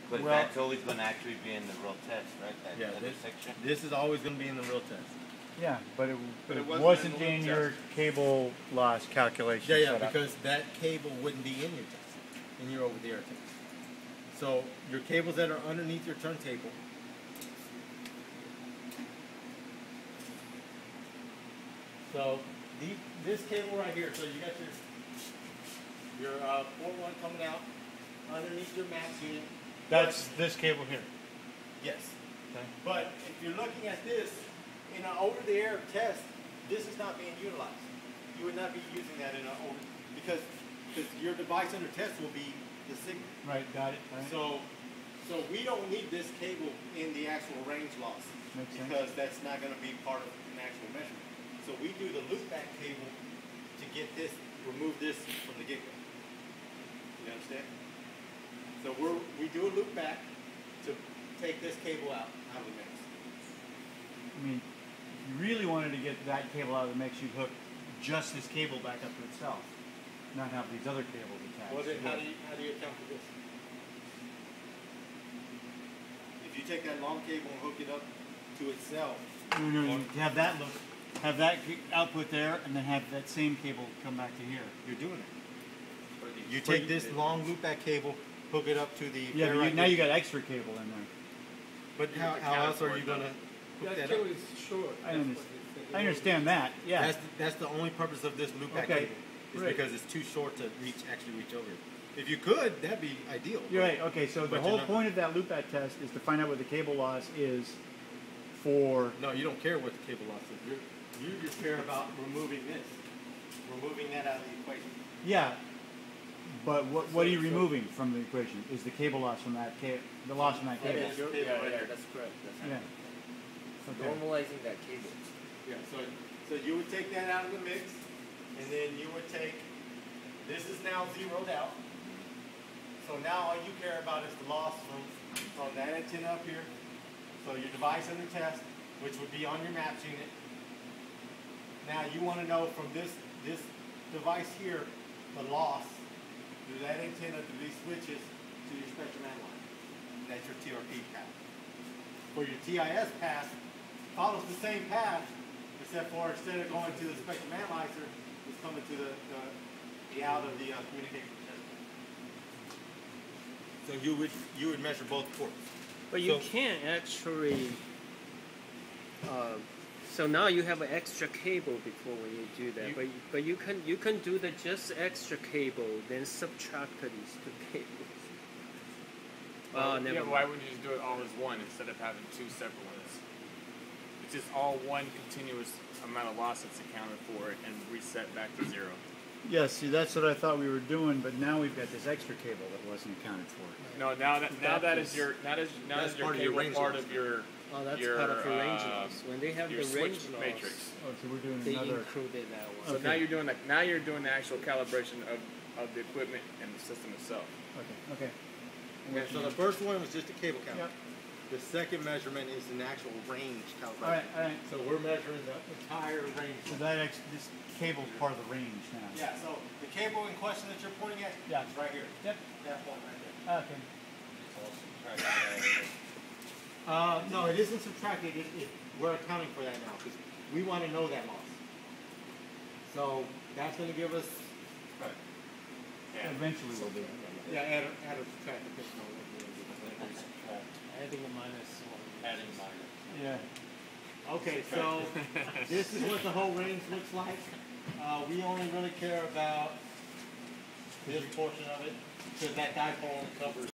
But Well, that's always going to actually be in the real test, right? That Yeah, other section. this is always going to be in the real test. yeah, but it But it wasn't wasn't in in the your test. cable loss calculation. Yeah, setup. because that cable wouldn't be in your test, in your over-the-air test. So your cables that are underneath your turntable, so this cable right here, so you got your port 1 coming out underneath your max unit. That's this cable here. Yes. Okay. But if you're looking at this in an over-the-air test, this is not being utilized. You would not be using that in an over, because your device under test will be the signal. Right, got it. Right. So we don't need this cable in the actual range loss. Makes sense. Because that's not going to be part of an actual measurement. So we do the loopback cable to get this, remove this from the get-go. You understand? So we do a loopback to take this cable out of the mix. I mean, if you really wanted to get that cable out of the mix, you'd hook just this cable back up to itself, not have these other cables attached. Well, then how do you account for this? If you take that long cable and hook it up to itself. No, you have that look, have that output there, and then have that same cable come back to here. You're doing it. You take this long loopback cable, hook it up to the. Yeah, but now you got extra cable in there. But how else are you gonna hook that up? short. I understand that. Yeah. That's the only purpose of this loopback Okay. cable. Is Right. because it's too short to actually reach over it. If you could, that'd be ideal. You're right. Okay, so the but whole you're not. point of that loopback test is to find out what the cable loss is for. No, you don't care what the cable loss is. You just care about removing this, removing that out of the equation. Yeah. But what are you removing from the equation? Is the cable loss from that the loss from that cable? That's your cable Yeah, right yeah, there. that's correct. That's Yeah. Okay. normalizing that cable. Yeah. So you would take that out of the mix, and then you would take. This is now zeroed out. So now all you care about is the loss from that antenna up here. So your device under test, which would be on your MAPS unit. Now you want to know from this device here, the loss through that antenna through these switches to your spectrum analyzer. That's your TRP path. For your TIS path, follows the same path, except for instead of going to the spectrum analyzer, it's coming to the out of the communication test. So you would measure both ports. But you can't actually. So now you have an extra cable before when you do that. But you can do the just extra cable, then subtract these two cables. Never Yeah, mind. why wouldn't you just do it all as one instead of having two separate ones? It's just all one continuous amount of loss that's accounted for and reset back to zero. Yeah, see, that's what I thought we were doing, but now we've got this extra cable that wasn't accounted for. No, that is your part of your cable range part loss. of your Oh, that's your, part of your range loss. When they have your the switch range loss, matrix. Oh, so we're doing they another. included that one. So Okay. now you're doing the actual calibration of the equipment and the system itself. Okay. Okay, so the first one was just a cable count. Yep. The second measurement is an actual range calibration. All right. So we're measuring the entire range. So this cable's part of the range now. Yeah, so the cable in question that you're pointing at Yeah. is right here. Yep. That point right there. Okay. No, it isn't subtracted. We're accounting for that now because we want to know that loss. So that's going to give us. Right. Yeah. Eventually we'll do it. Yeah, add or subtract. Adding a minus one. Adding minus. Yeah. Okay, so this is what the whole range looks like. We only really care about this portion of it because that dipole only covers